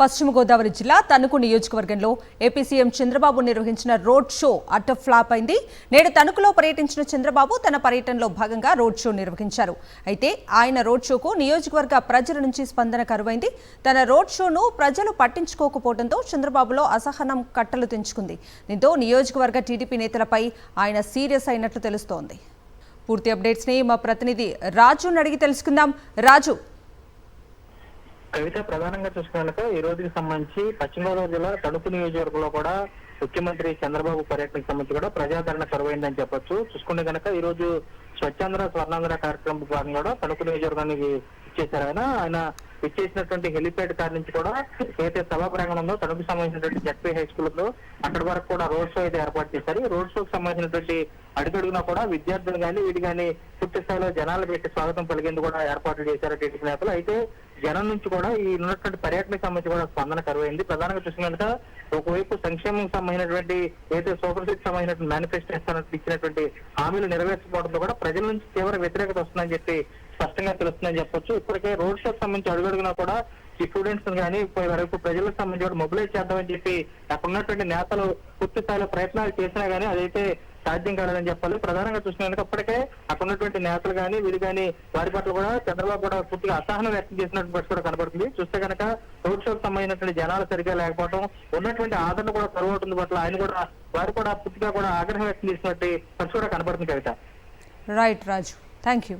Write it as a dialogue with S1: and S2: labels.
S1: పశ్చిమ గోదావరి జిల్లా తణుకు నియోజకవర్గంలో ఏపీ సీఎం చంద్రబాబు నిర్వహించిన రోడ్ షో అటర్ ఫ్లాప్ అయింది. నేడు తణుకులో పర్యటించిన చంద్రబాబు తన పర్యటనలో భాగంగా రోడ్ షో నిర్వహించారు. అయితే ఆయన రోడ్ షోకు నియోజకవర్గ ప్రజల నుంచి స్పందన కరువైంది. తన రోడ్ షోను ప్రజలు పట్టించుకోకపోవడంతో చంద్రబాబులో అసహనం కట్టలు తెంచుకుంది. దీంతో నియోజకవర్గ టీడీపీ నేతలపై ఆయన సీరియస్ అయినట్లు తెలుస్తోంది. పూర్తి అప్డేట్స్ ని మా ప్రతినిధి రాజుని అడిగి తెలుసుకుందాం. రాజు,
S2: కవిత ప్రధానంగా చూసుకున్నాక ఈ రోజుకి సంబంధించి పశ్చిమ గోదావరి జిల్లా తణుకు నియోజకవర్గంలో కూడా ముఖ్యమంత్రి చంద్రబాబు పర్యటనకు సంబంధించి కూడా ప్రజాదరణ కరువైందని చెప్పొచ్చు. చూసుకుంటే కనుక ఈ రోజు స్వచ్ఛాంధ్ర స్వర్ణాంధ్ర కార్యక్రమం భాగంగా కూడా తణుకు నియోజకవర్గానికి ఇచ్చేశారు. ఆయన ఇచ్చేసినటువంటి హెలిప్యాడ్ కార్ నుంచి కూడా ఏదైతే సభా ప్రాంగణం ఉందో తణుకు సంబంధించినటువంటి జడ్పీ హై స్కూల్ ఉందో అక్కడి వరకు కూడా రోడ్ షో అయితే ఏర్పాటు చేశారు. ఈ రోడ్ షోకి సంబంధించినటువంటి అడుగడుగునా కూడా విద్యార్థులు కానీ వీటి కానీ పూర్తి స్థాయిలో జనాలు పెట్టి స్వాగతం పలికేందుకు కూడా ఏర్పాట్లు చేశారు టీడీపీ నేతలు. అయితే జనం నుంచి కూడా ఈ ఉన్నటువంటి పర్యటనకు సంబంధించి కూడా స్పందన కరువైంది. ప్రధానంగా చూసినందుక ఒకవైపు సంక్షేమం సంబంధించినటువంటి ఏదైతే సోషల్ సిటీ సంబంధించిన మేనిఫెస్టో ఇచ్చినటువంటి హామీలు నెరవేర్చకపోవడంతో కూడా ప్రజల నుంచి తీవ్ర వ్యతిరేకత వస్తుందని చెప్పి స్పష్టంగా తెలుస్తుందని చెప్పొచ్చు. ఇప్పటికే రోడ్ షోకి సంబంధించి అడుగడుగునా కూడా ఈ స్టూడెంట్స్ కానీ వరకు ప్రజలకు సంబంధించి మొబిలైజ్ చేద్దామని చెప్పి అక్కడ ఉన్నటువంటి నేతలు పూర్తి స్థాయిలో ప్రయత్నాలు చేసినా కానీ అదైతే సాధ్యం కాలేదని చెప్పాలి. ప్రధానంగా చూసినందుకు అప్పటికే అక్కడ ఉన్నటువంటి నేతలు కానీ వీరు కానీ వారి పట్ల కూడా చంద్రబాబు కూడా పూర్తిగా అసహనం వ్యక్తం చేసినటువంటి పరిస్థితి కూడా కనబడుతుంది. చూస్తే కనుక రోడ్ షోకి సంబంధించినటువంటి జనాలు సరిగ్గా లేకపోవడం, ఉన్నటువంటి ఆదరణ కూడా కరువవుతుంది పట్ల ఆయన కూడా వారు కూడా పూర్తిగా కూడా ఆగ్రహం వ్యక్తం చేసినట్టు పరిస్థితి కూడా కనబడుతుంది. Kavitha.
S1: Right Raju, thank you.